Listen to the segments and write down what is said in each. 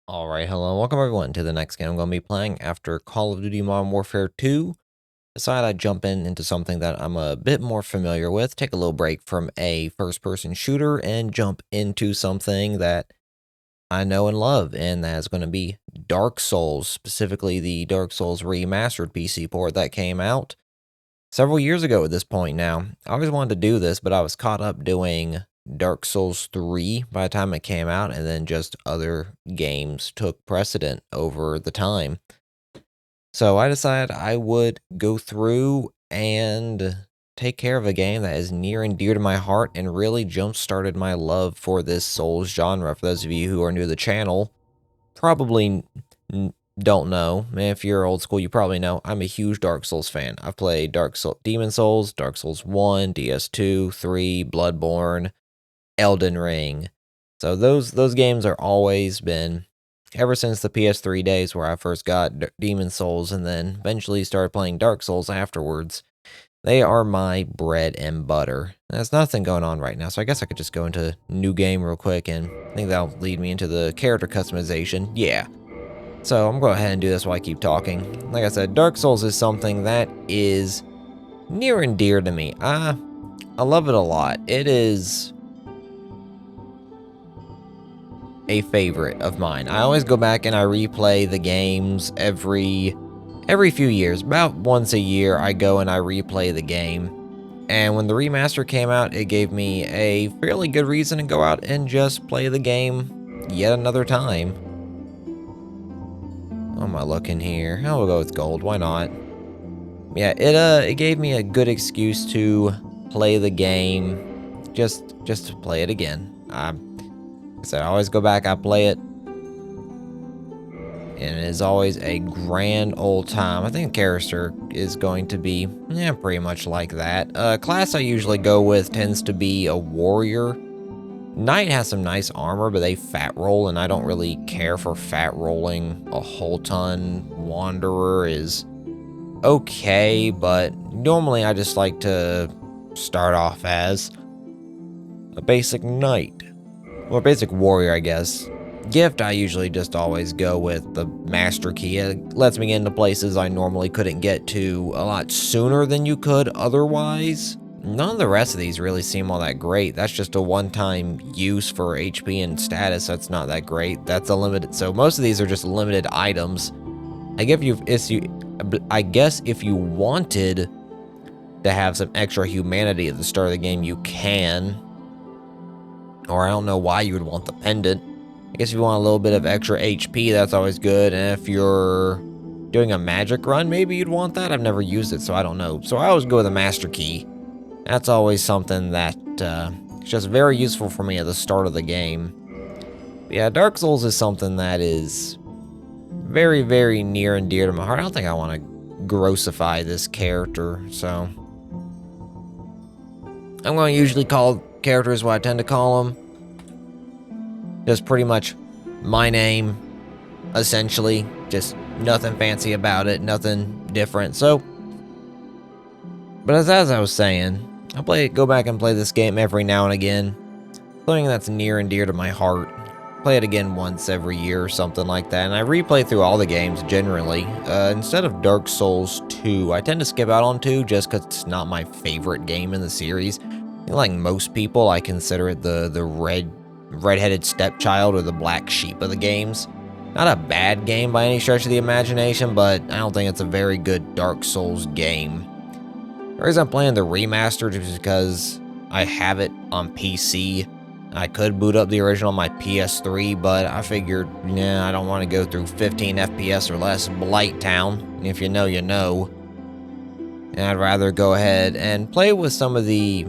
Alright, hello, welcome everyone to the next game I'm going to be playing after Call of Duty Modern Warfare 2. Decided I'd jump into something that I'm a bit more familiar with, take a little break from a first-person shooter, and jump into something that I know and love, and that is going to be Dark Souls, specifically the Dark Souls Remastered PC port that came out several years ago at this point now. I always wanted to do this, but I was caught up doing Dark Souls 3 by the time it came out, and then just other games took precedent over the time. So I decided I would go through and take care of a game that is near and dear to my heart and really jump-started my love for this Souls genre. For those of you who are new to the channel, probably don't know. If you're old school, you probably know I'm a huge Dark Souls fan. I've played Demon Souls, Dark Souls 1, DS2, 3, Bloodborne, Elden Ring. So those games are always been, ever since the PS3 days where I first got Demon Souls and then eventually started playing Dark Souls afterwards, they are my bread and butter. There's nothing going on right now, so I guess I could just go into new game real quick, and I think that'll lead me into the character customization. Yeah. So I'm going to go ahead and do this while I keep talking. Like I said, Dark Souls is something that is near and dear to me. I love it a lot. It is a favorite of mine. I always go back and I replay the games every few years. About once a year, I go and I replay the game. And when the remaster came out, it gave me a fairly good reason to go out and just play the game yet another time. How am I looking here? I'll go with gold. Why not? Yeah, it gave me a good excuse to play the game, just to play it again. So I always go back, I play it, and it is always a grand old time. I think character is going to be, pretty much like that. Class I usually go with tends to be a warrior. Knight has some nice armor, but they fat roll, and I don't really care for fat rolling a whole ton. Wanderer is okay, but normally I just like to start off as a basic knight. Or basic warrior, I guess. Gift, I usually just always go with the master key. It lets me get into places I normally couldn't get to a lot sooner than you could otherwise. None of the rest of these really seem all that great. That's just a one-time use for HP and status. That's not that great. That's a limited. So most of these are just limited items. I guess if you wanted to have some extra humanity at the start of the game, you can. Or I don't know why you would want the pendant. I guess if you want a little bit of extra HP, that's always good. And if you're doing a magic run, maybe you'd want that. I've never used it, so I don't know. So I always go with a master key. That's always something that is just very useful for me at the start of the game. But yeah, Dark Souls is something that is very, very near and dear to my heart. I don't think I want to grossify this character, so I'm going to usually call characters what I tend to call them. Just pretty much my name, essentially. Just nothing fancy about it, nothing different. So, but as I was saying, I go back and play this game every now and again. Something that's near and dear to my heart. Play it again once every year or something like that. And I replay through all the games generally. Instead of Dark Souls 2, I tend to skip out on 2 just because it's not my favorite game in the series. Like most people, I consider it the red-headed stepchild or the black sheep of the games. Not a bad game by any stretch of the imagination, but I don't think it's a very good Dark Souls game. The reason I'm playing the remastered is because I have it on PC. I could boot up the original on my PS3, but I figured, I don't want to go through 15 FPS or less Blight Town. If you know, you know. And I'd rather go ahead and play with some of the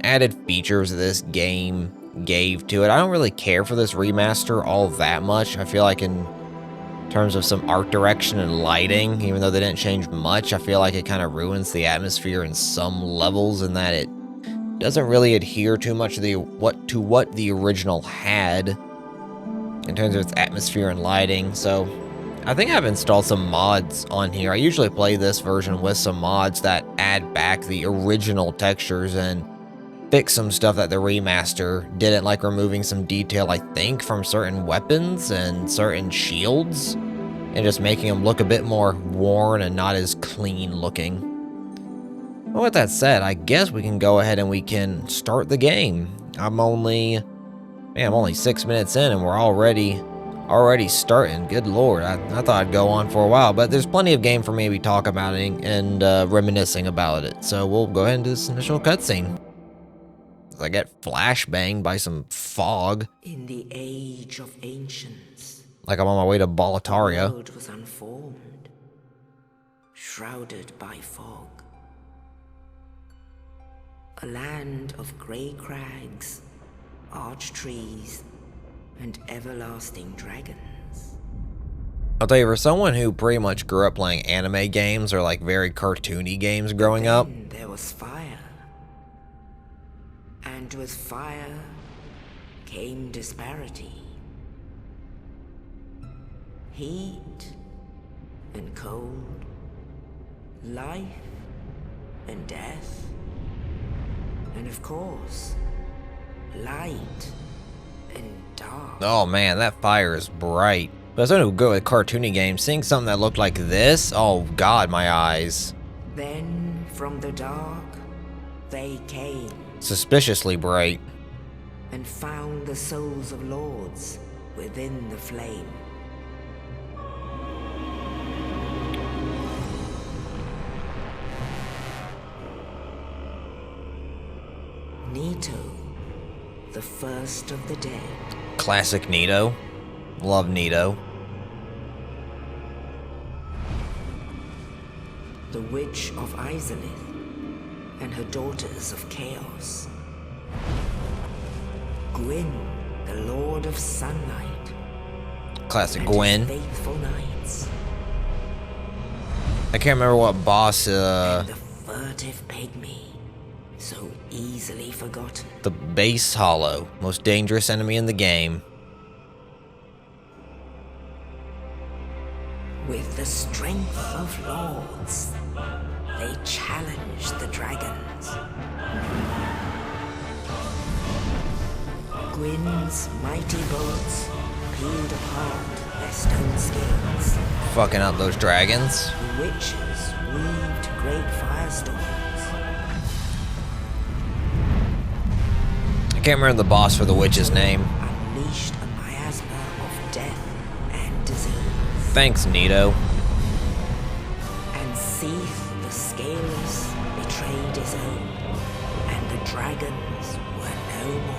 added features this game gave to it. I don't really care for this remaster all that much. I feel like in terms of some art direction and lighting, even though they didn't change much, I feel like it kind of ruins the atmosphere in some levels in that it doesn't really adhere too much to what the original had in terms of its atmosphere and lighting. So I think I've installed some mods on here. I usually play this version with some mods that add back the original textures, and fix some stuff that the remaster didn't, like removing some detail, I think, from certain weapons and certain shields, and just making them look a bit more worn and not as clean looking. Well, with that said, I guess we can go ahead and we can start the game. I'm only 6 minutes in and we're already starting. Good lord, I thought I'd go on for a while, but there's plenty of game for me to be talking about and reminiscing about it. So we'll go ahead and do this initial cutscene. I get flashbanged by some fog. In the age of ancients, like I'm on my way to Boletaria. the world was unformed, shrouded by fog. A land of grey crags, arch trees, and everlasting dragons. I'll tell you, for someone who pretty much grew up playing anime games or like very cartoony games growing up, there was fire. And with fire came disparity. Heat and cold, life and death, and of course, light and dark. oh man, that fire is bright. But as someone who grew up with cartoony games, seeing something that looked like this, oh god, my eyes. Then from the dark, they came. Suspiciously bright. And found the souls of lords within the flame. Nito, the first of the dead. Classic Nito. Love Nito. The Witch of Izalith and her daughters of chaos. Gwyn, the Lord of Sunlight. Classic and Gwyn. his faithful knights. I can't remember what boss, And the furtive pygmy, so easily forgotten. the base hollow, most dangerous enemy in the game. With the strength of lords, they challenged the dragons. Gwyn's mighty bolts peeled apart their stone scales. Fucking up those dragons. The witches weaved great firestorms. I can't remember the boss for the witch's name. Unleashed a miasma of death and disease. Thanks, Nito. And Seath the Scaleless betrayed his own, and the dragons were no more.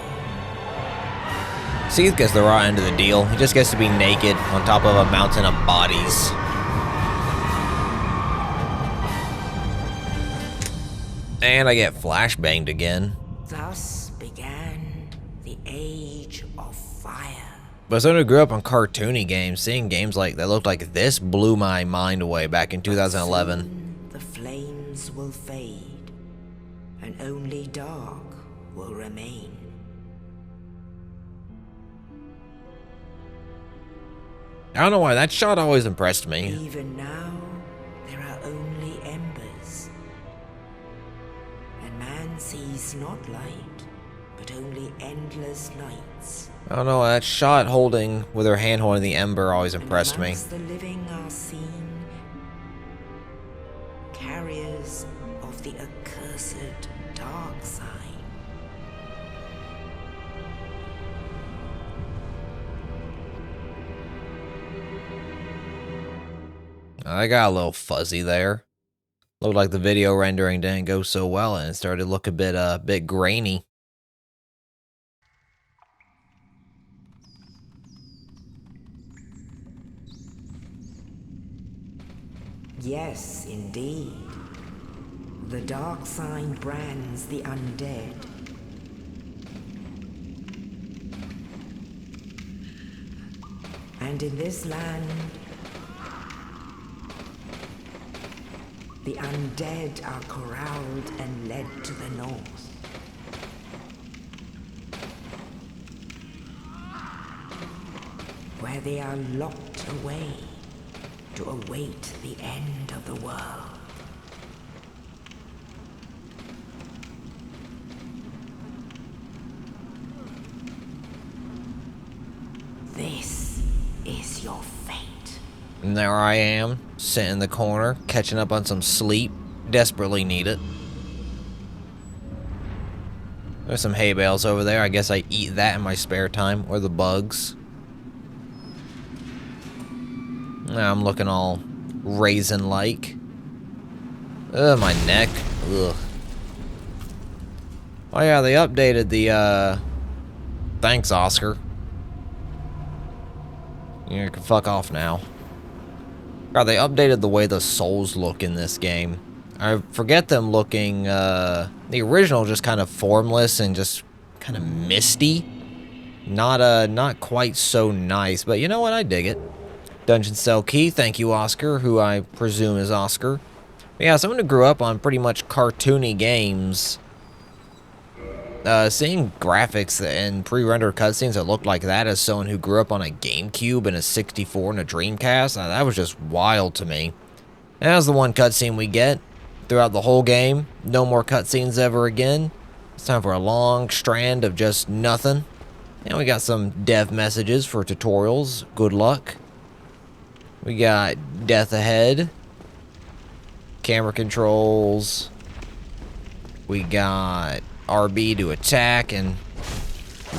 Seath gets the raw end of the deal. He just gets to be naked on top of a mountain of bodies. And I get flashbanged again. Thus began the Age of Fire. But as someone who grew up on cartoony games, seeing games like that looked like this blew my mind away back in 2011. Soon the flames will fade, and only dark will remain. I don't know why, that shot always impressed me. Even now, there are only embers. And man sees not light, but only endless nights. I don't know, that shot holding, with her hand holding the ember always impressed me. The living are seen, carriers of the accursed dark side. I got a little fuzzy there. Looked like the video rendering didn't go so well and it started to look a bit grainy. Yes, indeed. The dark sign brands the undead. And in this land, the undead are corralled and led to the north. Where they are locked away to await the end of the world. This is your fate. And there I am, sitting in the corner, catching up on some sleep. Desperately need it. There's some hay bales over there. I guess I eat that in my spare time, or the bugs. Now I'm looking all raisin-like. Ugh, my neck. Ugh. Oh yeah, they updated the, Thanks, Oscar. You can fuck off now. God, they updated the way the souls look in this game. I forget them looking, the original just kind of formless and just kind of misty. Not quite so nice, but you know what? I dig it. Dungeon Cell Key, thank you, Oscar, who I presume is Oscar. But yeah, someone who grew up on pretty much cartoony games. Seeing graphics and pre-rendered cutscenes that looked like that as someone who grew up on a GameCube and a 64 and a Dreamcast, that was just wild to me. And that was the one cutscene we get throughout the whole game. No more cutscenes ever again. It's time for a long strand of just nothing. And we got some dev messages for tutorials. Good luck. We got death ahead. Camera controls. We got RB to attack and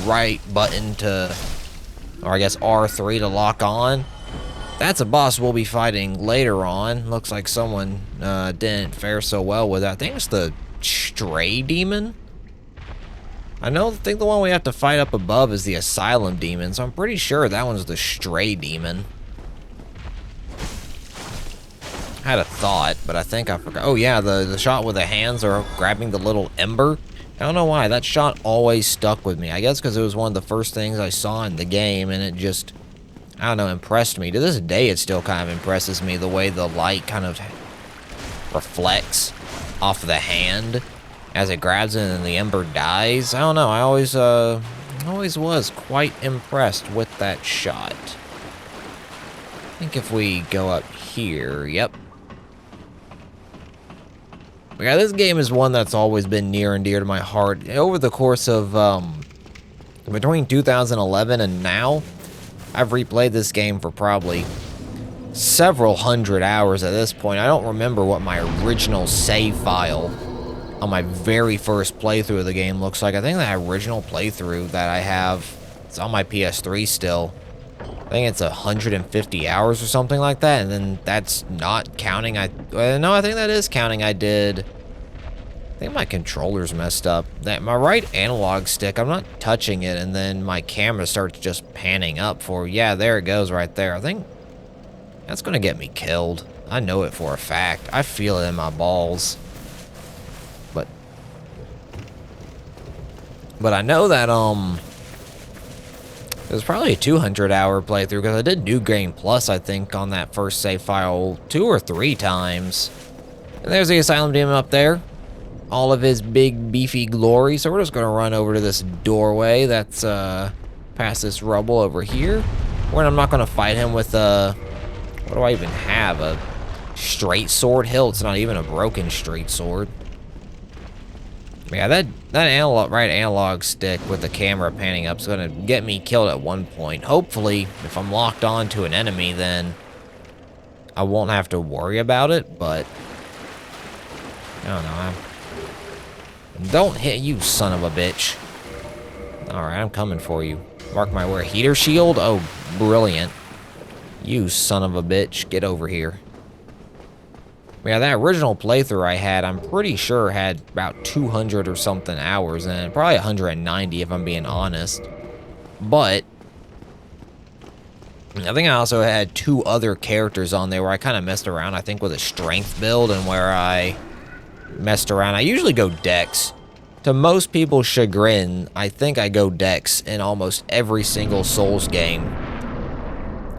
right button to, or I guess R3 to lock on. That's a boss we'll be fighting later on. Looks like someone didn't fare so well with that. I think it's the Stray Demon. I think the one we have to fight up above is the Asylum Demon, so I'm pretty sure that one's the Stray Demon. I had a thought, but I think I forgot. Oh yeah, the shot with the hands are grabbing the little ember. I don't know why, that shot always stuck with me. I guess because it was one of the first things I saw in the game, and it just, I don't know, impressed me. To this day, it still kind of impresses me, the way the light kind of reflects off the hand as it grabs it and the ember dies. I don't know, I always was quite impressed with that shot. I think if we go up here, yep. Yeah, this game is one that's always been near and dear to my heart. Over the course of, between 2011 and now, I've replayed this game for probably several hundred hours at this point. I don't remember what my original save file on my very first playthrough of the game looks like. I think that original playthrough that I have, it's on my PS3 still. I think it's 150 hours or something like that, and then that's not counting. No, I think that is counting. I think my controller's messed up. My right analog stick, I'm not touching it, and then my camera starts just panning up for, yeah, there it goes right there. I think that's gonna get me killed. I know it for a fact. I feel it in my balls. But I know that, it was probably a 200-hour playthrough, because I did New Game Plus, I think, on that first save file 2 or 3 times. And there's the Asylum Demon up there. All of his big, beefy glory. So we're just going to run over to this doorway that's past this rubble over here. Where I'm not going to fight him with a... What do I even have? A straight sword hilt? It's not even a broken straight sword. Yeah, that right analog stick with the camera panning up is going to get me killed at one point. Hopefully, if I'm locked on to an enemy, then I won't have to worry about it, but I don't know. Don't hit, you son of a bitch. Alright, I'm coming for you. Mark my word. Heater shield? Oh, brilliant. You son of a bitch. Get over here. Yeah, that original playthrough I had, I'm pretty sure had about 200 or something hours in it. Probably 190 if I'm being honest. But I think I also had 2 other characters on there where I kind of messed around, I think, with a strength build, and where I messed around. I usually go Dex. To most people's chagrin, I think I go Dex in almost every single Souls game.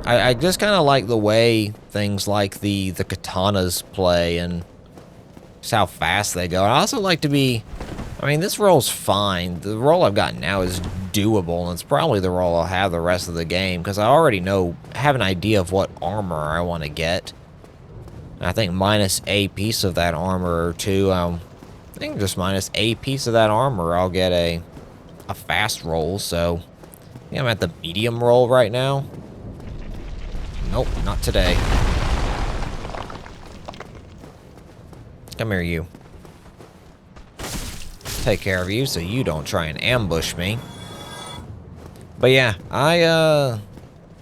I just kind of like the way things like the katanas play and just how fast they go. I also like to be... I mean, this role's fine. The role I've got now is doable, and it's probably the role I'll have the rest of the game, because I already have an idea of what armor I want to get. And I think minus a piece of that armor or 2, I think just minus a piece of that armor, I'll get a fast roll, so... think I'm at the medium roll right now. Nope, not today. Come here, you. Take care of you so you don't try and ambush me. But yeah, I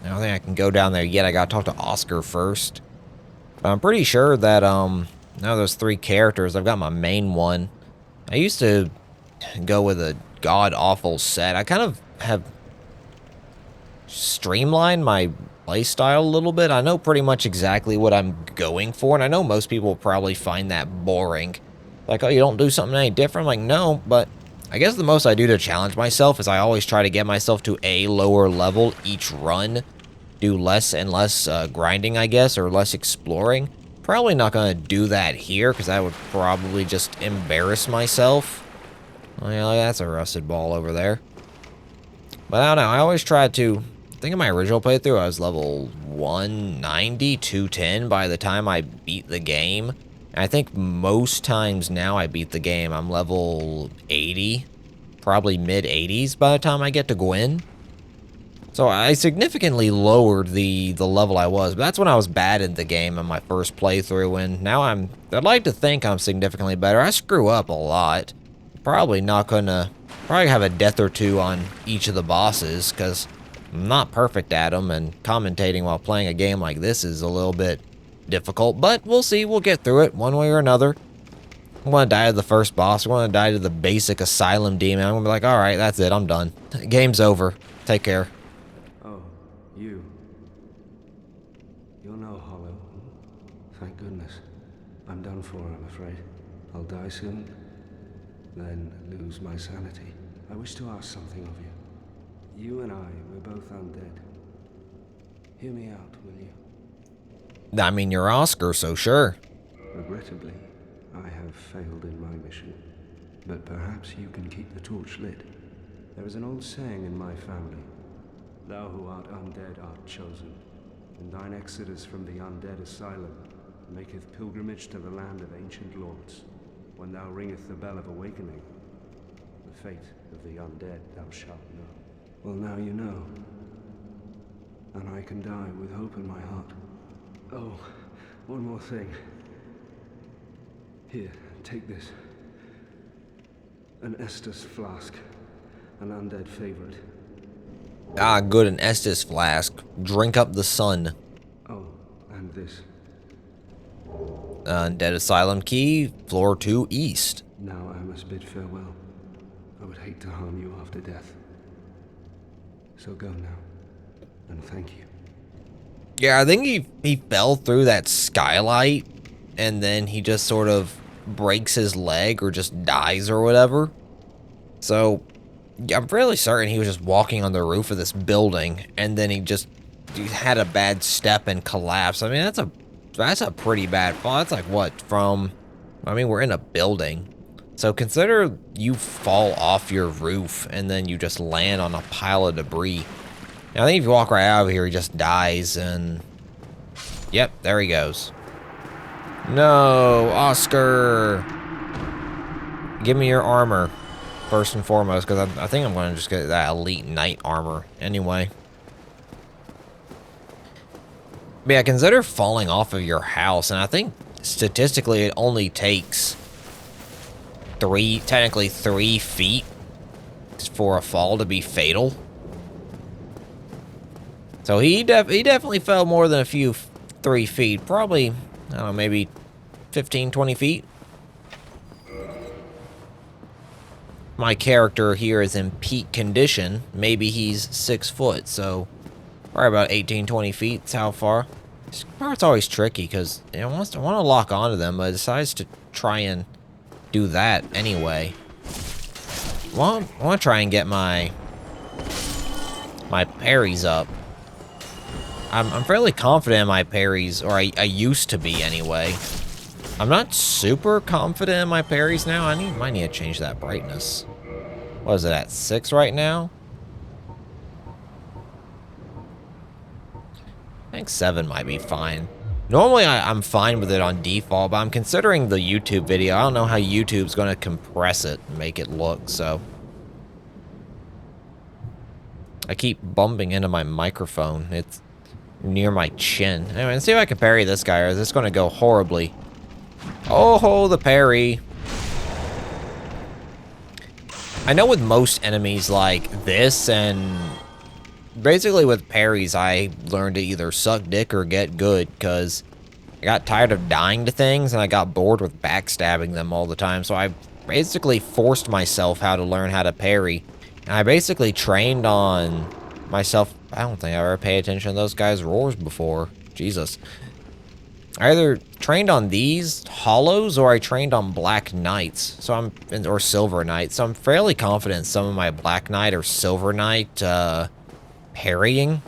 don't think I can go down there yet. I gotta talk to Oscar first. But I'm pretty sure that, now there's 3 characters. I've got my main one. I used to go with a god-awful set. I kind of have streamlined my playstyle a little bit. I know pretty much exactly what I'm going for, and I know most people probably find that boring. Like, oh, you don't do something any different? I'm like, no, but I guess the most I do to challenge myself is I always try to get myself to a lower level each run. Do less and less grinding, I guess, or less exploring. Probably not going to do that here, because I would probably just embarrass myself. Well, that's a rusted ball over there. But I don't know, I always try to... I think in my original playthrough, I was level 190, 210 by the time I beat the game. And I think most times now I beat the game, I'm level 80. Probably mid-80s by the time I get to Gwyn. So I significantly lowered the level I was, but that's when I was bad in the game in my first playthrough, and now I'd like to think I'm significantly better. I screw up a lot. Probably have a death or 2 on each of the bosses, because I'm not perfect at them, and commentating while playing a game like this is a little bit difficult, but we'll see, we'll get through it one way or another. I'm gonna die to the first boss, I'm gonna die to the basic asylum demon, I'm gonna be like, alright, that's it, I'm done. Game's over. Take care. You. You're no hollow. Thank goodness. I'm done for, I'm afraid. I'll die soon, then lose my sanity. I wish to ask something of you. You and I, we're both undead. Hear me out, will you? I mean, you're Oscar, so sure. Regrettably, I have failed in my mission. But perhaps you can keep the torch lit. There is an old saying in my family. Thou who art undead art chosen, and thine exodus from the undead asylum maketh pilgrimage to the land of ancient lords. When thou ringeth the bell of awakening, the fate of the undead thou shalt know. Well, now you know, and I can die with hope in my heart. Oh, one more thing. Here, take this. An Estus flask, an undead favorite. Ah, good, an Estus flask. Drink up the sun. Oh, and this. Undead Asylum key, floor 2 east. Now I must bid farewell. I would hate to harm you after death. So go now, and thank you. Yeah, I think he fell through that skylight, and then he just sort of breaks his leg or just dies or whatever. So... I'm fairly certain he was just walking on the roof of this building, and then he had a bad step and collapsed. I mean, that's a pretty bad fall. That's like what, I mean, we're in a building. So consider you fall off your roof, and then you just land on a pile of debris. Now, I think if you walk right out of here, he just dies, and... Yep, there he goes. No, Oscar! Give me your armor. First and foremost, because I think I'm going to just get that elite knight armor anyway. But yeah, consider falling off of your house, and I think statistically it only takes technically 3 feet for a fall to be fatal. So he definitely fell more than 3 feet, probably, I don't know, maybe 15, 20 feet. My character here is in peak condition. Maybe he's 6 foot, so probably about 18, 20 feet. That's how far. This part's always tricky because I want to lock onto them, but it decides to try and do that anyway. Well, I want to try and get my parries up. I'm fairly confident in my parries, or I used to be anyway. I'm not super confident in my parries now. Might need to change that brightness. What is it, at 6 right now? I think 7 might be fine. Normally I'm fine with it on default, but I'm considering the YouTube video. I don't know how YouTube's going to compress it and make it look, so. I keep bumping into my microphone. It's near my chin. Anyway, let's see if I can parry this guy, or is this going to go horribly? Oh, the parry. I know with most enemies like this, and basically with parries, I learned to either suck dick or get good, because I got tired of dying to things, and I got bored with backstabbing them all the time, so I basically forced myself how to learn how to parry. And I basically trained on myself. I don't think I ever paid attention to those guys' roars before. Jesus. I either trained on these hollows or I trained on Black Knights. Or Silver Knights. So I'm fairly confident some of my Black Knight or Silver Knight parrying.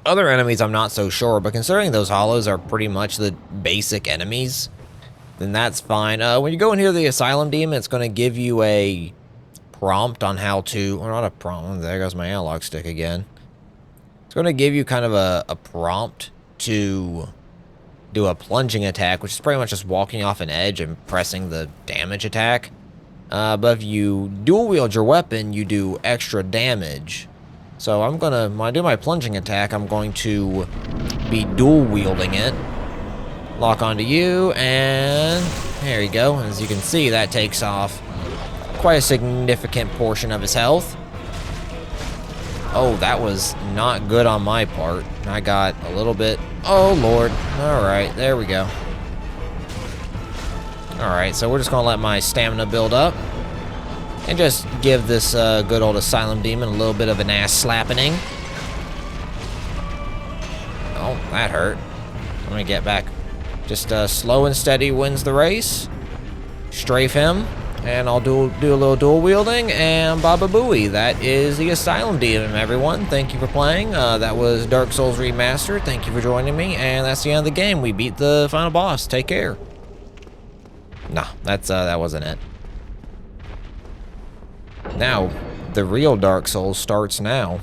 Other enemies I'm not so sure, but considering those hollows are pretty much the basic enemies, then that's fine. When you go in here to the Asylum Demon, it's going to give you a prompt on how to, or not a prompt, there goes my analog stick again. It's going to give you kind of a prompt to do a plunging attack, which is pretty much just walking off an edge and pressing the damage attack. But if you dual wield your weapon, you do extra damage. So when I do my plunging attack, I'm going to be dual wielding it. Lock onto you, and there you go. As you can see, that takes off quite a significant portion of his health. Oh, that was not good on my part. I got a little bit... Oh, Lord. Alright, there we go. Alright, so we're just going to let my stamina build up. And just give this good old Asylum Demon a little bit of an ass slapping. Oh, that hurt. I'm going to get back. Just slow and steady wins the race. Strafe him. And I'll do a little dual wielding, and Baba Booey. That is the Asylum Demon, everyone. Thank you for playing. That was Dark Souls Remastered. Thank you for joining me, and that's the end of the game. We beat the final boss. Take care. Nah, that wasn't it. Now, the real Dark Souls starts now.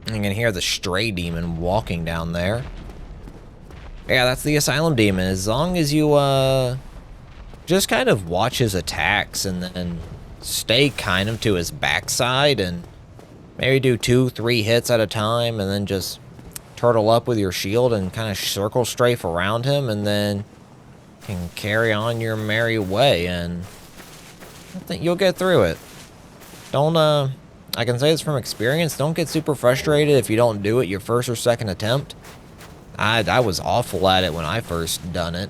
You can hear the Stray Demon walking down there. Yeah, that's the Asylum Demon. As long as you, just kind of watch his attacks and then stay kind of to his backside and maybe do 2-3 hits at a time and then just turtle up with your shield and kind of circle strafe around him, and then you can carry on your merry way, and I think you'll get through it. Don't, I can say this from experience, don't get super frustrated if you don't do it your first or second attempt. I was awful at it when I first done it.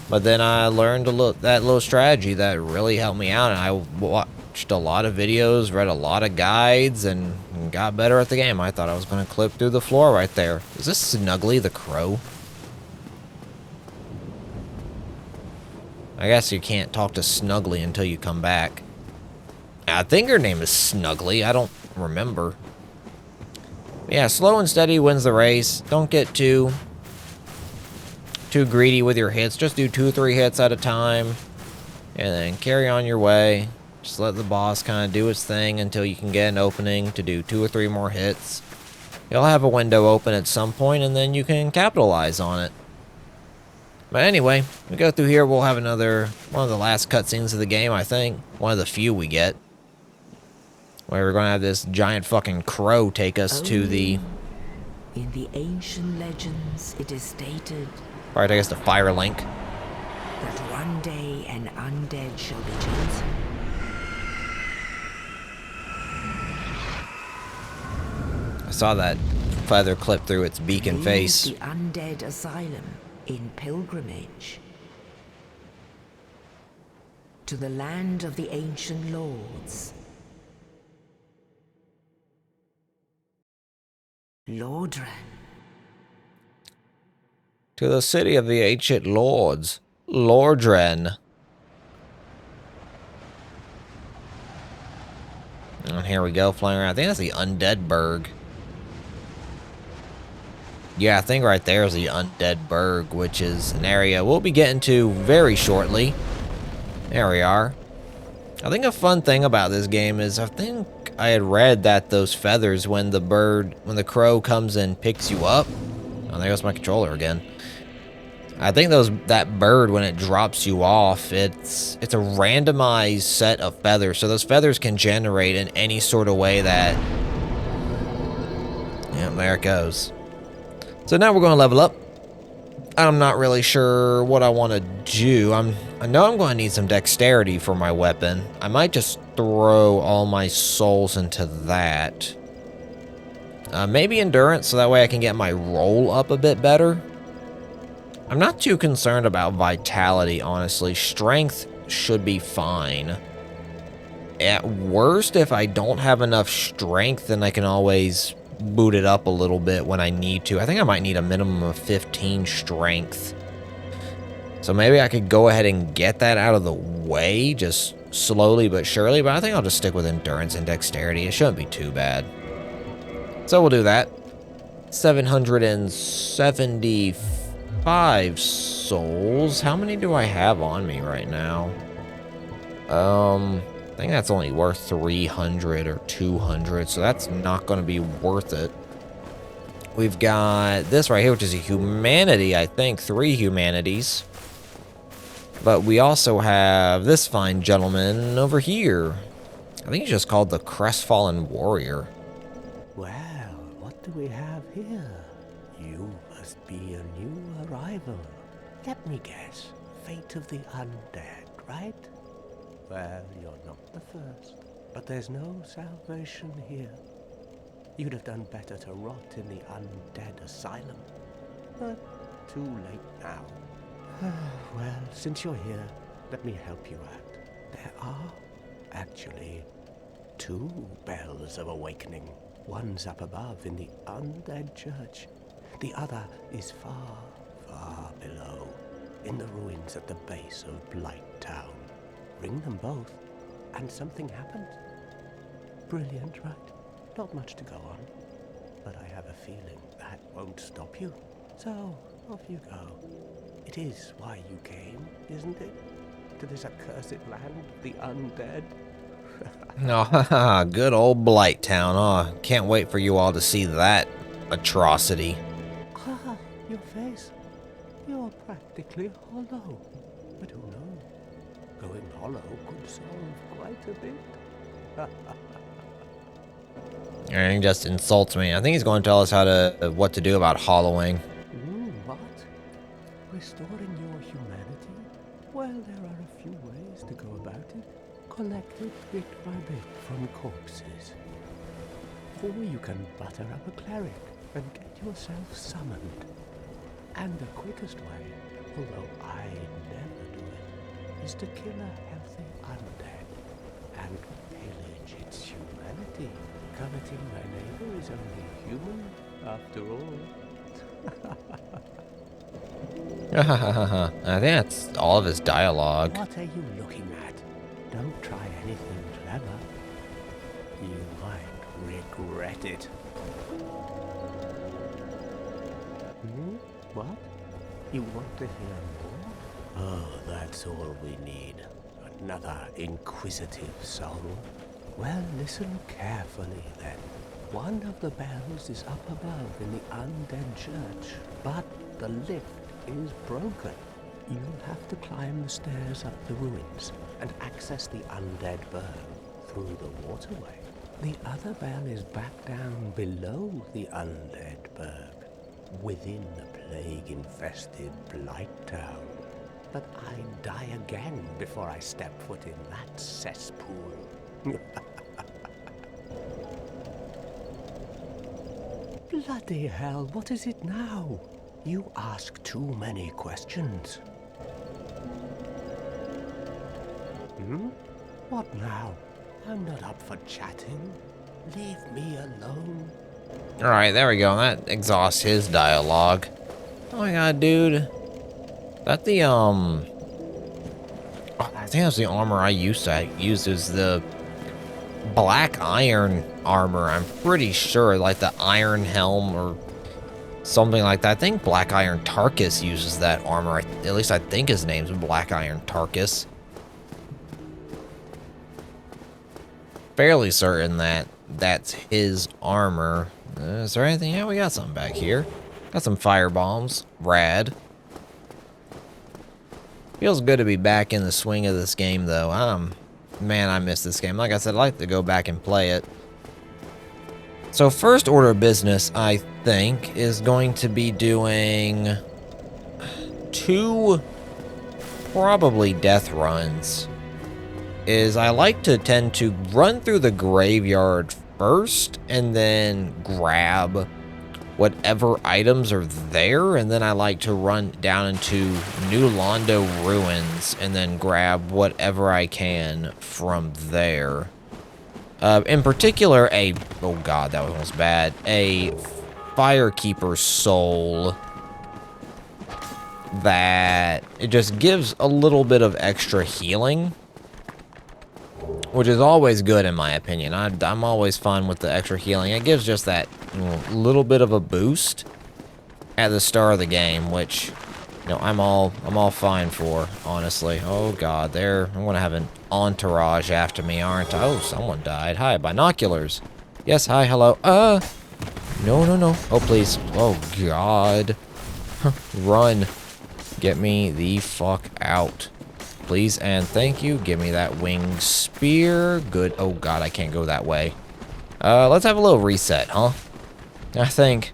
But then I learned that little strategy that really helped me out, and I watched a lot of videos, read a lot of guides, and got better at the game. I thought I was going to clip through the floor right there. Is this Snuggly the Crow? I guess you can't talk to Snuggly until you come back. I think her name is Snuggly. I don't remember. Yeah, slow and steady wins the race. Don't get too greedy with your hits. Just do 2-3 hits at a time, and then carry on your way. Just let the boss kind of do his thing until you can get an opening to do 2 or 3 more hits. You'll have a window open at some point, and then you can capitalize on it. But anyway, we go through here, we'll have one of the last cutscenes of the game, I think. One of the few we get. Where we're going to have this giant fucking crow take us to the... In the ancient legends, it is stated... Probably take us to Firelink. That one day an undead shall be chosen. I saw that feather clip through its beak and face. The undead asylum in pilgrimage to the land of the ancient lords. Lordran. To the city of the ancient lords, Lordran. And here we go, flying around. I think that's the Undead Burg. Yeah, I think right there is the Undead Burg, which is an area we'll be getting to very shortly. There we are. I think a fun thing about this game is I think I had read that those feathers, when the crow comes and picks you up. Oh, there goes my controller again. I think that bird, when it drops you off, it's a randomized set of feathers. So those feathers can generate in any sort of way that... Yeah, there it goes. So now we're going to level up. I'm not really sure what I want to do. I know I'm going to need some dexterity for my weapon. I might just throw all my souls into that. Maybe endurance, so that way I can get my roll up a bit better. I'm not too concerned about vitality, honestly. Strength should be fine. At worst, if I don't have enough strength, then I can always boot it up a little bit when I need to. I think I might need a minimum of 15 strength. So maybe I could go ahead and get that out of the way, just slowly but surely. But I think I'll just stick with endurance and dexterity. It shouldn't be too bad. So we'll do that. 775 souls. How many do I have on me right now? I think that's only worth 300 or 200, so that's not going to be worth it. We've got this right here, which is a humanity, I think. 3 humanities. But we also have this fine gentleman over here. I think he's just called the Crestfallen Warrior. Well, what do we have here? You must be a new arrival. Let me guess. Fate of the undead, right? Well, you're not the first, but there's no salvation here. You'd have done better to rot in the undead asylum. But too late now. Well, since you're here, let me help you out. There are, actually, 2 bells of awakening. One's up above in the undead church. The other is far, far below, in the ruins at the base of Blight Town. Ring them both, and something happens. Brilliant, right? Not much to go on, but I have a feeling that won't stop you. So, off you go. It is why you came, isn't it? To this accursed land of the undead? Oh, good old Blight Town. Oh, can't wait for you all to see that atrocity. Ah, your face. You're practically hollow. But who knows? Going hollow could solve quite a bit. And he just insults me. I think he's going to tell us what to do about hollowing. What? Restoring your humanity? Well, there are a few ways to go about it. Collect it bit by bit from corpses. Or you can butter up a cleric and get yourself summoned. And the quickest way, although I never do it, is to kill a healthy undead and pillage its humanity. Coveting my neighbor is only human, after all. I think that's all of his dialogue. What are you looking at? Don't try anything clever. You might regret it. What? You want to hear more? Oh, that's all we need. Another inquisitive soul. Well, listen carefully then. One of the bells is up above in the undead church, but the lift is broken. You'll have to climb the stairs up the ruins and access the undead burg through the waterway. The other bell is back down below the undead burg, within the plague-infested Blight Town. But I'd die again before I step foot in that cesspool. Bloody hell, what is it now? You ask too many questions. What now? I'm not up for chatting. Leave me alone. Alright, there we go. That exhausts his dialogue. Oh my god, dude. That the, I think that's the armor I used to use, is the black iron armor. I'm pretty sure, like the iron helm or something like that. I think Black Iron Tarkus uses that armor. At least I think his name's Black Iron Tarkus. Fairly certain that that's his armor. Is there anything? Yeah, we got something back here. Got some fire bombs. Rad. Feels good to be back in the swing of this game, though. Man, I miss this game. Like I said, I'd like to go back and play it. So first order of business, I think, is going to be doing 2 probably death runs. I like to tend to run through the graveyard first and then grab whatever items are there, and then I like to run down into New Londo Ruins and then grab whatever I can from there. In particular, oh god, that was almost bad, a Firekeeper soul that it just gives a little bit of extra healing, which is always good in my opinion. I'm always fine with the extra healing. It gives just that little bit of a boost at the start of the game, which, you know, I'm all fine for, honestly. Oh god, I'm gonna have an entourage after me, aren't I? Oh, someone died. Hi, binoculars. Yes, hi, hello. No. Oh, please. Oh god. Run. Get me the fuck out. Please and thank you. Give me that winged spear. Good. Oh god, I can't go that way. Let's have a little reset, huh? I think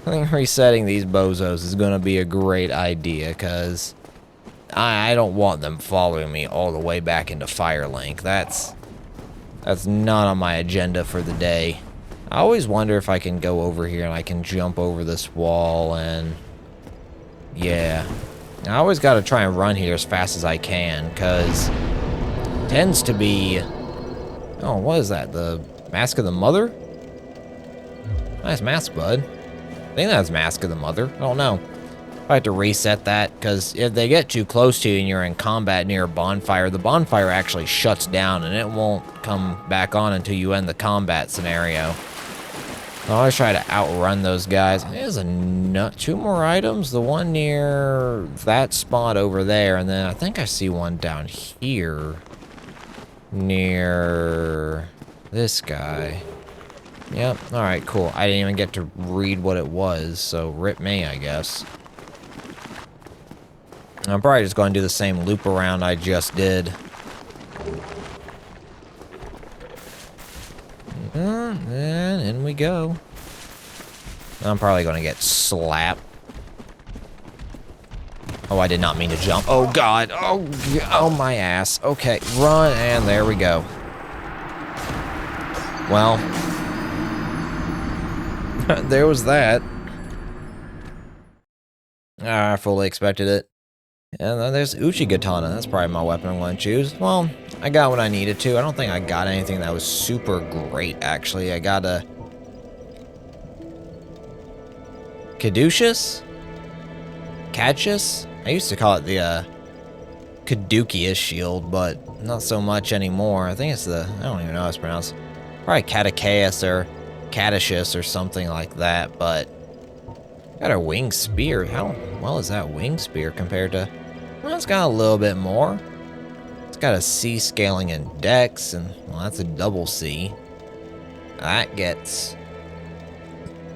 resetting these bozos is gonna be a great idea, cause I don't want them following me all the way back into Firelink. That's not on my agenda for the day. I always wonder if I can go over here and I can jump over this wall, and yeah. I always gotta try and run here as fast as I can, cause it tends to be, oh, what is that? The Mask of the Mother? Nice mask, bud. I think that's Mask of the Mother. I don't know. I have to reset that, because if they get too close to you and you're in combat near a bonfire, the bonfire actually shuts down and it won't come back on until you end the combat scenario. I always try to outrun those guys. There's 2 more items. The one near that spot over there, and then I think I see one down here near this guy. Yep. All right, cool. I didn't even get to read what it was, so rip me, I guess. I'm probably just going to do the same loop around I just did. And in we go. I'm probably going to get slapped. Oh, I did not mean to jump. Oh, God. Oh, my ass. Okay, run, and there we go. Well, there was that. I fully expected it. And then there's Uchigatana. That's probably my weapon I'm going to choose. Well, I got what I needed to. I don't think I got anything that was super great, actually. I got a Caduceus? Caduceus? I used to call it the Caduceus shield, but not so much anymore. I think it's I don't even know how it's pronounced. Probably Catacaeus or Caduceus or something like that, but got a winged spear. How well is that winged spear compared to... Well, it's got a little bit more. It's got a C scaling in Dex, and, well, that's a double C. That gets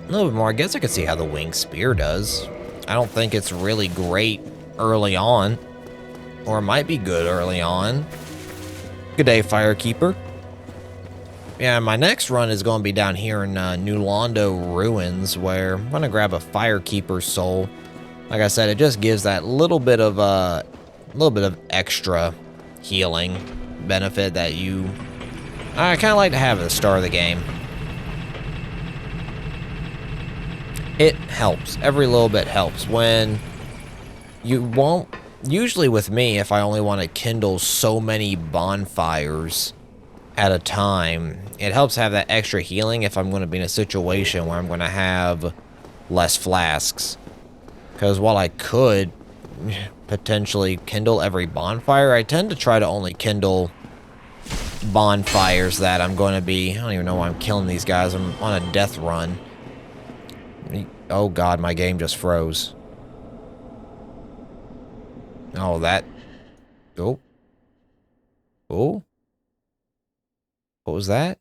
a little bit more. I guess I could see how the winged spear does. I don't think it's really great early on, or it might be good early on. Good day, Firekeeper. Yeah, my next run is going to be down here in New Londo Ruins, where I'm going to grab a Firekeeper soul. Like I said, it just gives that little bit of extra healing benefit that I kind of like to have at the start of the game. It helps. Every little bit helps. When you won't... Usually with me, if I only want to kindle so many bonfires at a time, it helps have that extra healing if I'm going to be in a situation where I'm going to have less flasks. Because while I could potentially kindle every bonfire, I tend to try to only kindle bonfires that I'm going to be... I don't even know why I'm killing these guys. I'm on a death run. Oh god, my game just froze. Oh, that... Oh. Oh. What was that?